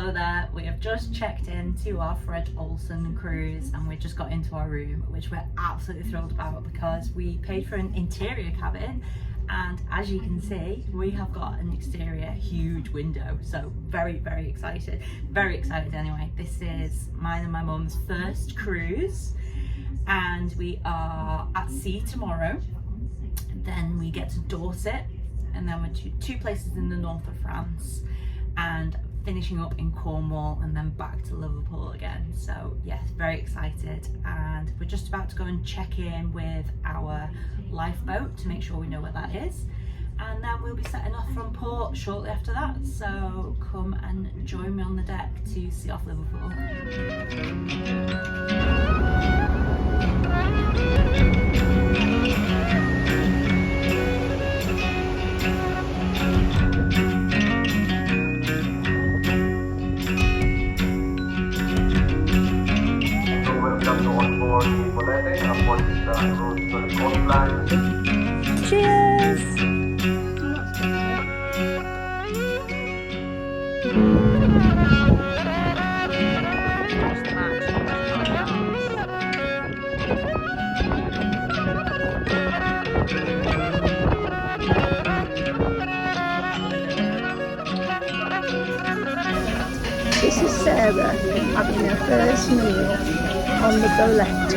Hello there, we have just checked into our Fred Olsen cruise and we just got into our room, which we're absolutely thrilled about because we paid for an interior cabin, and as you can see we have got an exterior huge window, so very excited anyway. This is mine and my mum's first cruise and we are at sea tomorrow, then we get to Dorset and then we're to two places in the north of France and finishing up in Cornwall and then back to Liverpool again. So yes, very excited, and we're just about to go and check in with our lifeboat to make sure we know where that is, and then we'll be setting off from port shortly after that. So come and join me on the deck to see off Liverpool. Cheers! This is Sarah having her first meal on the Bolette.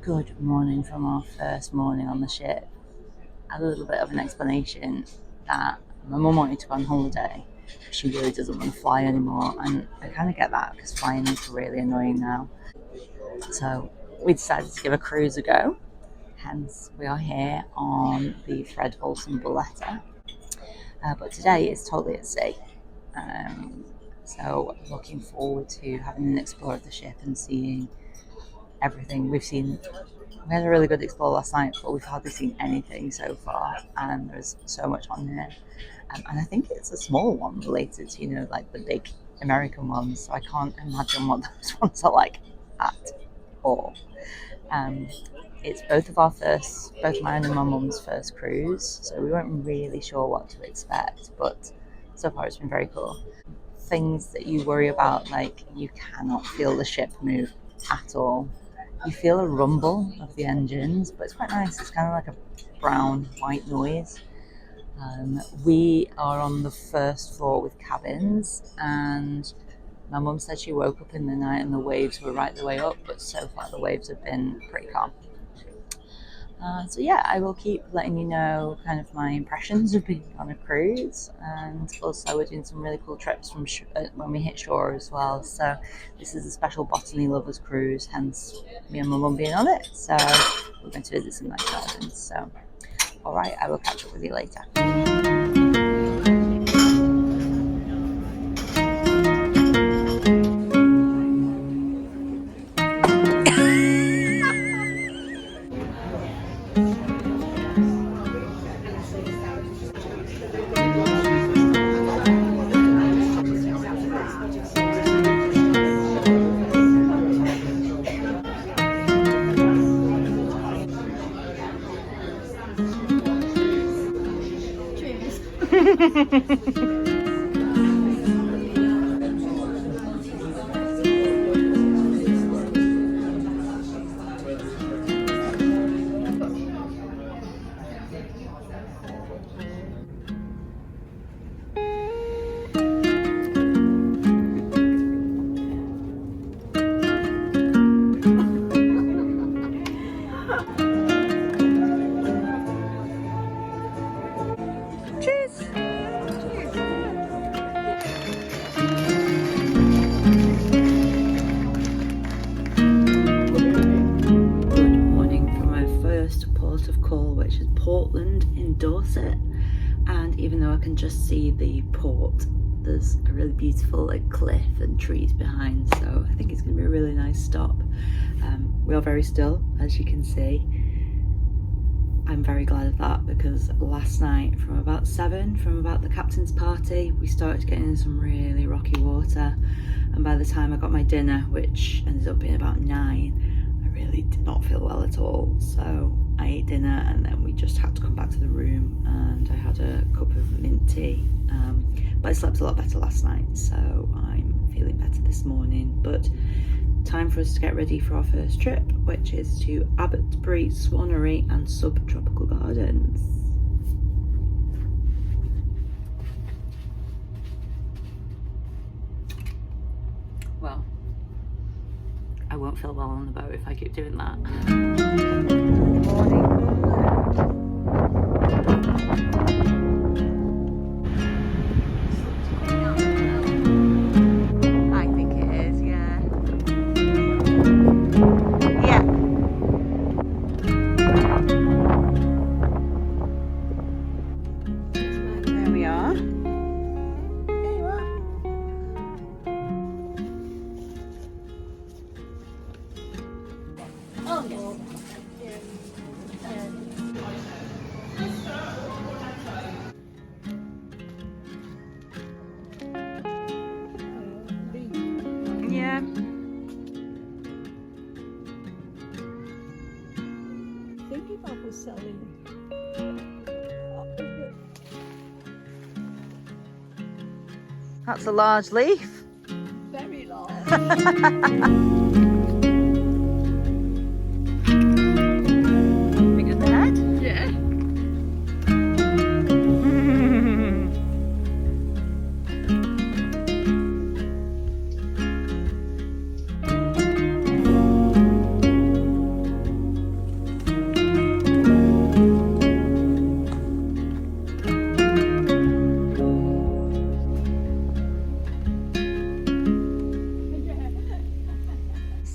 Good morning from our first morning on the ship. A little bit of an explanation that my mum wanted to go on holiday. She really doesn't want to fly anymore, and I kind of get that because flying is really annoying now. So we decided to give a cruise a go. Hence, we are here on the Fred Olsen Bolette. But today is totally at sea. So looking forward to having an explore of the ship and seeing everything. We had a really good explore last night, but we've hardly seen anything so far, and there's so much on here. And I think it's a small one related to, like the big American ones, so I can't imagine what those ones are like at all. It's both mine and my mum's first cruise, so we weren't really sure what to expect, but so far it's been very cool. Things that you worry about, like you cannot feel the ship move at all. You feel a rumble of the engines, but it's quite nice. It's kind of like a brown white noise. We are on the first floor with cabins, and my mum said she woke up in the night and the waves were right the way up, but so far the waves have been pretty calm. So yeah, I will keep letting you know kind of my impressions of being on a cruise, and also we're doing some really cool trips from when we hit shore as well. So this is a special botany lovers cruise, hence me and my mum being on it. So we're going to visit some nice gardens. So all right, I will catch up with you later. can just see the port. There's a really beautiful like cliff and trees behind, so I think it's going to be a really nice stop. We are very still, as you can see. I'm very glad of that, because last night from about 7, from about the captain's party, we started getting in some really rocky water, and by the time I got my dinner, which ended up being about 9, I really did not feel well at all. So I ate dinner and then we just had to come back to the room, and I had a cup of mint tea, but I slept a lot better last night, so I'm feeling better this morning. But time for us to get ready for our first trip, which is to Abbotsbury Swannery and Subtropical Gardens. Well, I won't feel well on the boat if I keep doing that. I think it is, yeah. Yeah. There we are. There you are. Oh, yes. Yeah. Thinking about was selling. That's a large leaf. Very large. Bigger than the head? Yeah.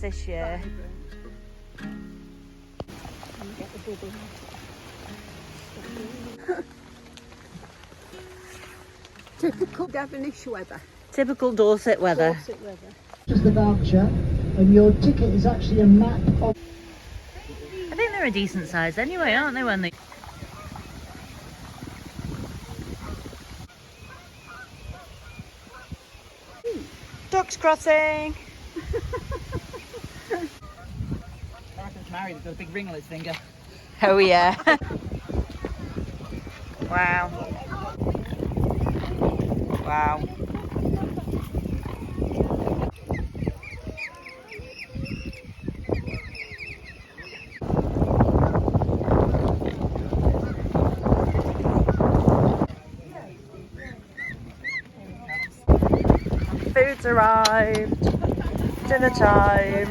This year. Get the bubble. Typical Devonish weather. Typical Dorset weather. Dorset weather. Just the voucher, and your ticket is actually a map of. I think they're a decent size anyway, aren't they, when they... Ducks crossing! Martin's married, he's got a big ring on his finger. Oh yeah. Wow. Wow. Food's arrived. Dinner time.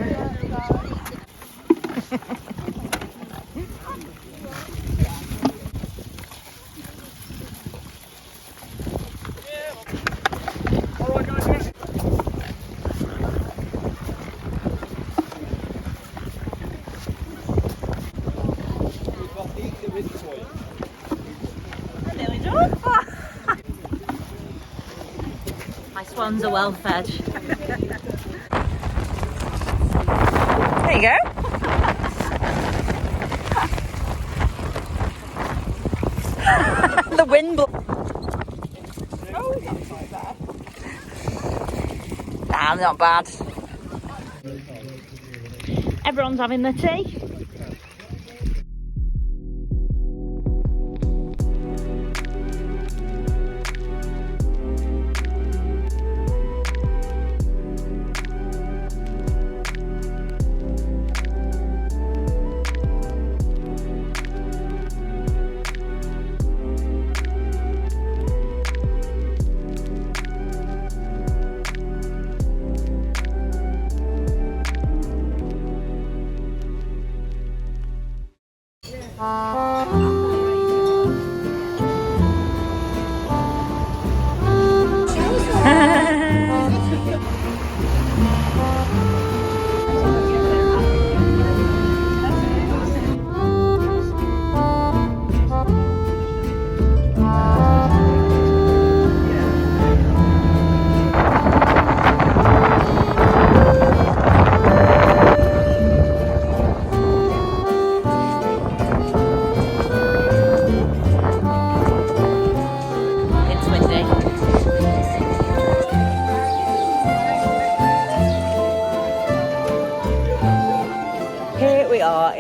Nearly done. My swans are well fed. There you go. The wind blew. Oh, that's not bad. Nah, not bad. Everyone's having their tea.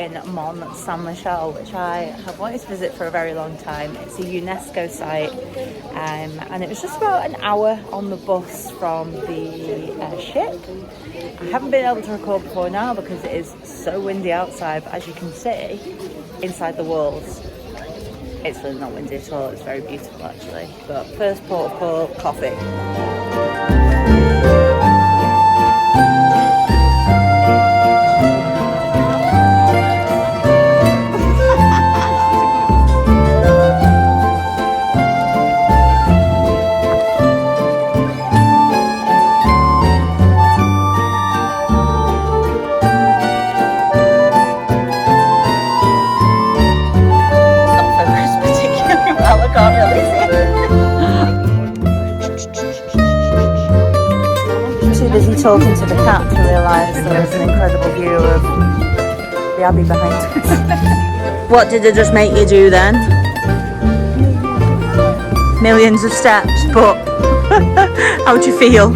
in Mont St Michel, which I have wanted to visit for a very long time. It's a UNESCO site, and it was just about an hour on the bus from the ship. I haven't been able to record before now because it is so windy outside, but as you can see, inside the walls, it's really not windy at all. It's very beautiful actually. But first port of call, coffee. Busy talking to the cat to realise there was an incredible view of the Abbey behind us. What did it just make you do then? Millions of steps, but how do you feel?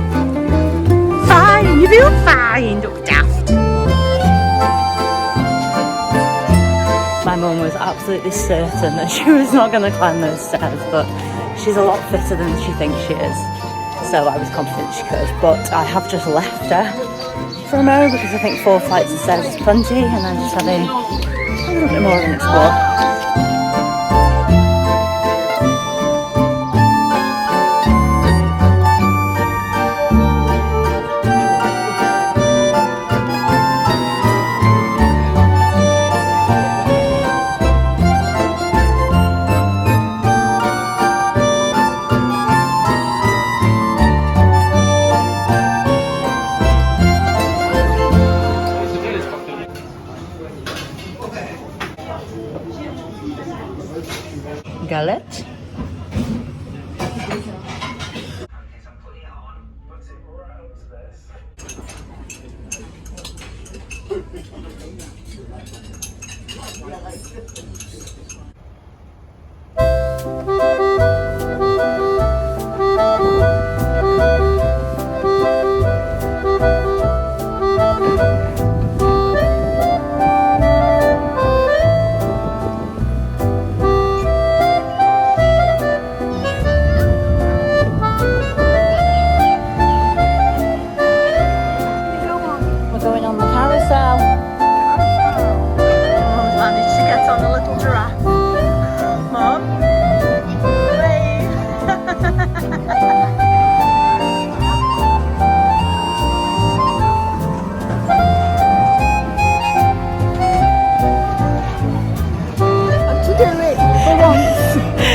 Fine, you feel fine, don't be daft. My mum was absolutely certain that she was not going to climb those stairs, but she's a lot fitter than she thinks she is. So I was confident she could, but I have just left her for a moment because I think 4 flights of stairs is plenty, and I'm just having a little bit more of an explore. Galette.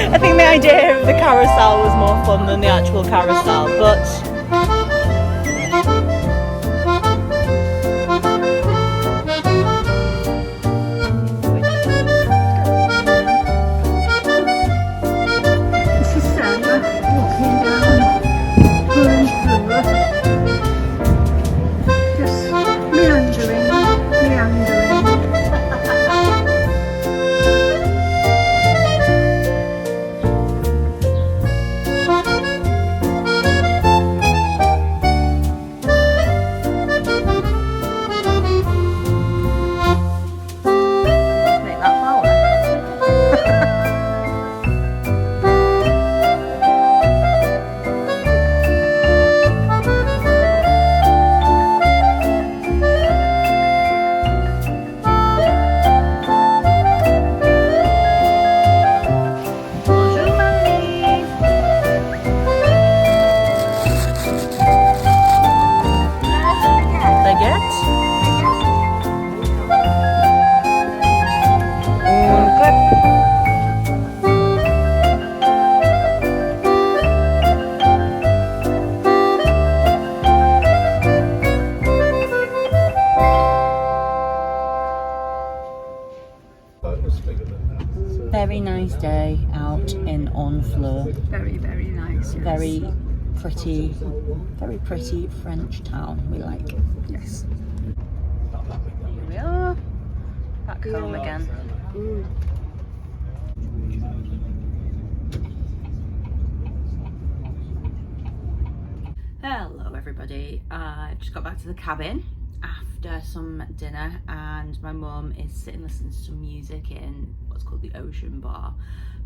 I think the idea of the carousel was more fun than the actual carousel, but This is Sarah walking down Honfleur. Just meandering. very nice day out in Honfleur. Very, very nice. Yes. Very pretty French town we like. Yes. Here we are, back home again. Hello everybody, I just got back to the cabin after some dinner, and my mum is sitting listening to some music in what's called the Ocean Bar.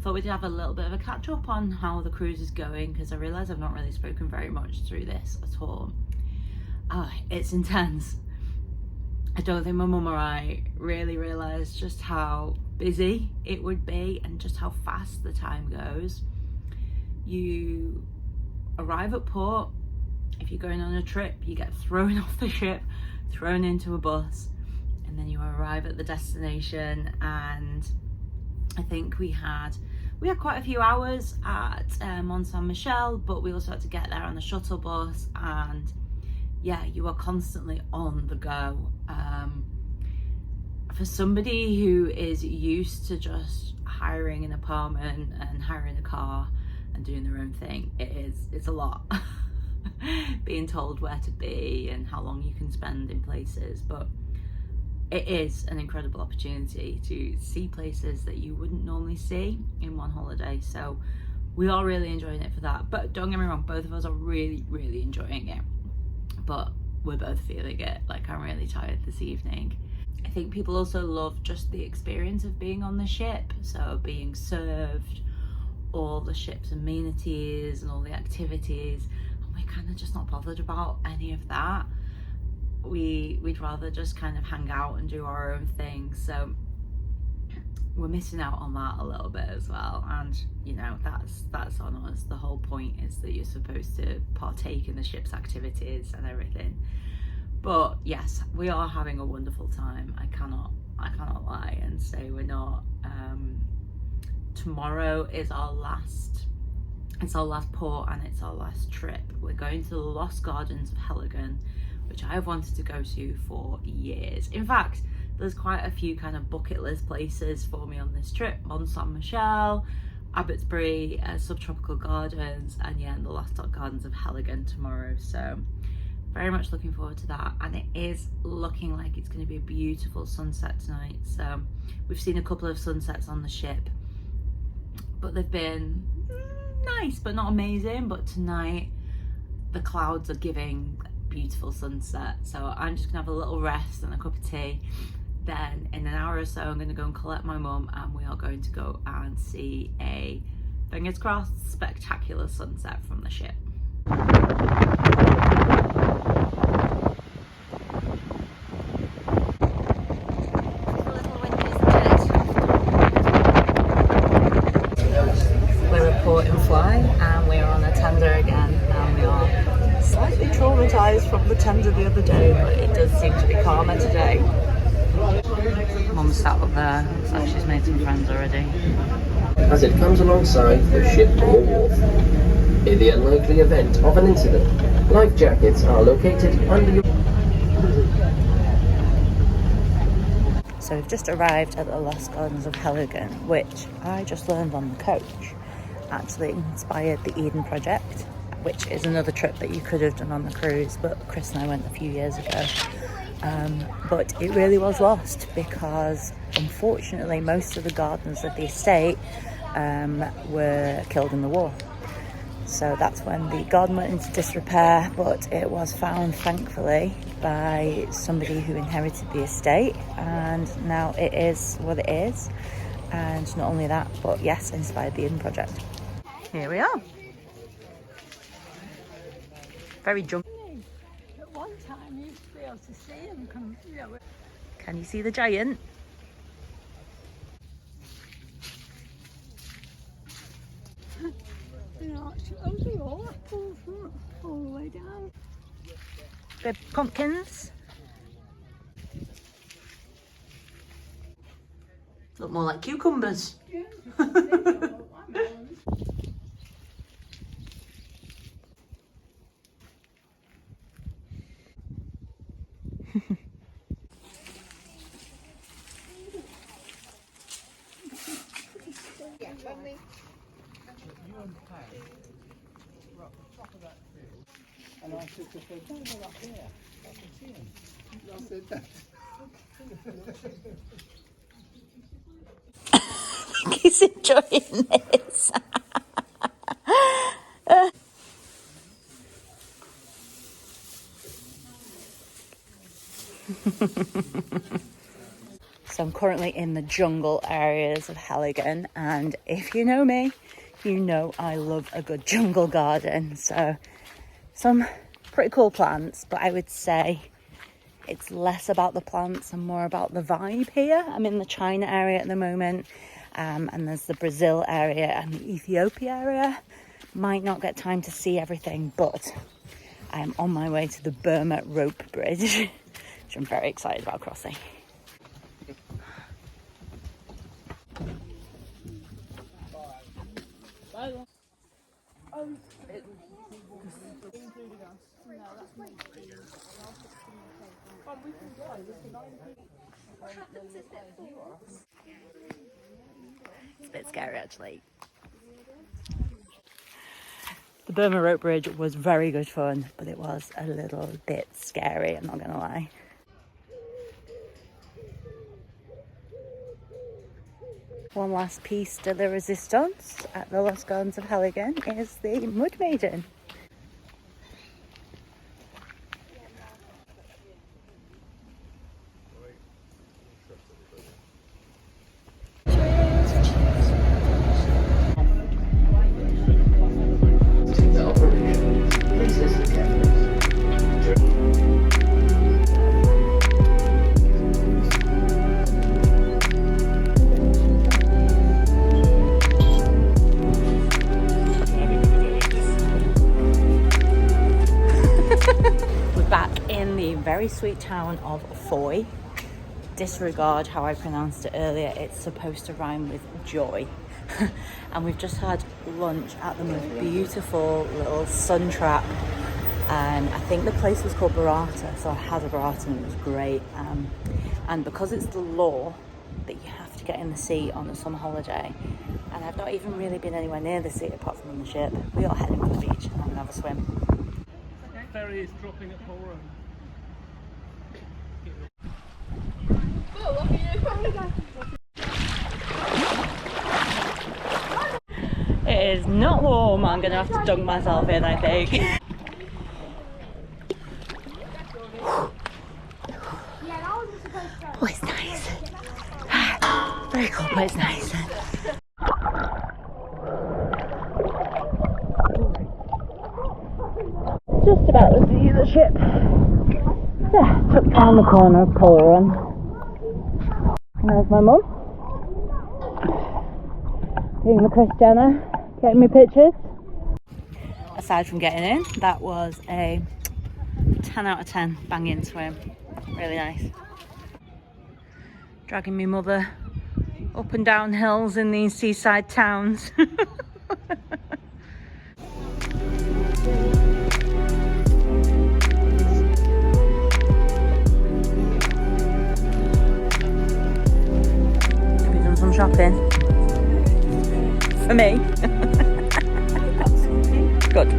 Thought we'd have a little bit of a catch up on how the cruise is going, because I realise I've not really spoken very much through this at all. It's intense. I don't think my mum or I really realised just how busy it would be and just how fast the time goes. You arrive at port. If you're going on a trip, you get thrown off the ship, thrown into a bus, and then you arrive at the destination. And I think we had quite a few hours at Mont St Michel, but we also had to get there on the shuttle bus, and yeah, you are constantly on the go. For somebody who is used to just hiring an apartment and hiring a car and doing their own thing, it's a lot. Being told where to be and how long you can spend in places, but it is an incredible opportunity to see places that you wouldn't normally see in one holiday. So we are really enjoying it for that. But don't get me wrong, both of us are really enjoying it, but we're both feeling it. Like, I'm really tired this evening. I think people also love just the experience of being on the ship, so being served all the ship's amenities and all the activities, and we're kind of just not bothered about any of that. We'd rather just kind of hang out and do our own thing, so we're missing out on that a little bit as well. And you know, that's on us. The whole point is that you're supposed to partake in the ship's activities and everything. But yes, we are having a wonderful time. I cannot lie and say we're not. Tomorrow is our last port and it's our last trip. We're going to the Lost Gardens of Heligan, which I have wanted to go to for years. In fact, there's quite a few kind of bucket list places for me on this trip. Mont St Michel, Abbotsbury Subtropical Gardens, and yeah, the Lost Gardens of Heligan tomorrow. So very much looking forward to that, and it is looking like it's going to be a beautiful sunset tonight. So we've seen a couple of sunsets on the ship, but they've been nice but not amazing. But tonight the clouds are giving beautiful sunset, so I'm just gonna have a little rest and a cup of tea. Then in an hour or so I'm gonna go and collect my mum, and we are going to go and see a, fingers crossed, spectacular sunset from the ship. We're reporting fly, and we're on a tender again, and we are slightly traumatised from the tender the other day, but it does seem to be calmer today. Mum's sat up there, looks like she's made some friends already. As it comes alongside the ship or wharf. In the unlikely event of an incident, life jackets are located under your... So we've just arrived at the Lost Gardens of Heligan, which I just learned on the coach actually inspired the Eden Project, which is another trip that you could have done on the cruise, but Chris and I went a few years ago. But it really was lost because unfortunately most of the gardens of the estate were killed in the war. So that's when the garden went into disrepair, but it was found thankfully by somebody who inherited the estate, and now it is what it is. And not only that, but yes, inspired the Eden Project. Here we are. Very jumpy. At one time you used to be able to see them come, you know. Can you see the giant? You know, those are all apples, all the way down. The pumpkins. Look more like cucumbers. Yeah. And I said to Fred, no, they're up there. I can see them. I said that. He's enjoying this. So I'm currently in the jungle areas of Heligan, and if you know me, you know I love a good jungle garden. So some pretty cool plants, but I would say it's less about the plants and more about the vibe here. I'm in the China area at the moment, and there's the Brazil area and the Ethiopia area. Might not get time to see everything, but I am on my way to the Burma rope bridge, which I'm very excited about crossing. It's a bit scary actually. The Burma rope bridge was very good fun, but it was a little bit scary, I'm not gonna lie. One last piece de la resistance at the Lost Gardens of Heligan is the Mud Maiden. The operation. Please listen carefully. We're back in the very sweet town of Fowey. Disregard how I pronounced it earlier, it's supposed to rhyme with joy. And we've just had lunch at the most beautiful little sun trap, and I think the place was called Burrata, so I had a burrata and it was great. And because it's the law that you have to get in the sea on a summer holiday, and I've not even really been anywhere near the sea apart from on the ship, we are heading to the beach and I'm gonna have a swim. Ferry is dropping at Polron. It is not warm, I'm gonna have to dunk myself in, I think. Oh, it's nice. Very cool, but it's nice. Just about to see the ship. Yeah, took down the corner of Polron. And there's my mum. Being the Chris Jenner, getting me pictures. Aside from getting in, that was a 10 out of 10 banging swim. Really nice. Dragging me mother up and down hills in these seaside towns. We've done some shopping. For me. Good.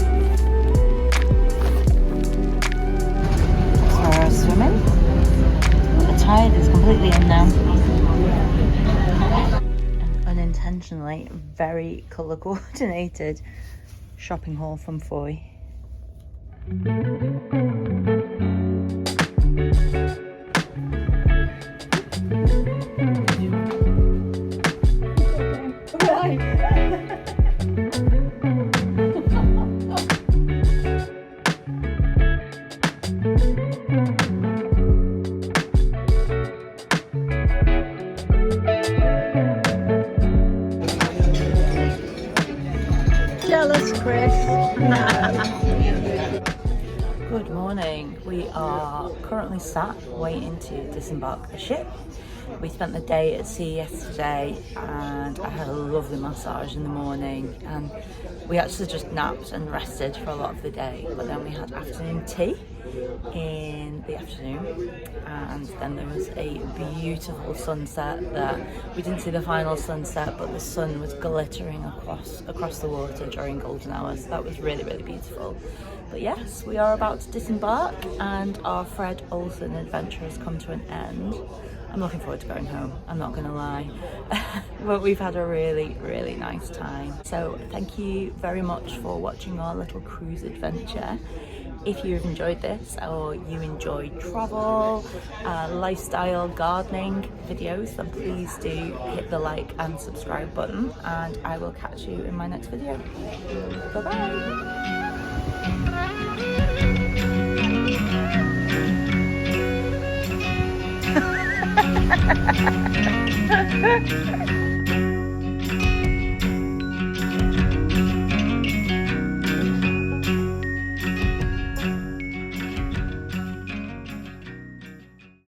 So we're swimming. The tide is completely in now. An unintentionally very colour coordinated shopping haul from Fowey. Jealous, Chris. Good morning. We are currently sat waiting to disembark the ship. We spent the day at sea yesterday and I had a lovely massage in the morning, and we actually just napped and rested for a lot of the day, but then we had afternoon tea in the afternoon, and then there was a beautiful sunset there. We didn't see the final sunset, but the sun was glittering across the water during golden hours. That was really, really beautiful. But yes, we are about to disembark and our Fred Olsen adventure has come to an end. I'm looking forward to going home, I'm not gonna lie. But we've had a really, really nice time. So thank you very much for watching our little cruise adventure. If you've enjoyed this or you enjoy travel, lifestyle, gardening videos, then please do hit the like and subscribe button, and I will catch you in my next video. Bye bye!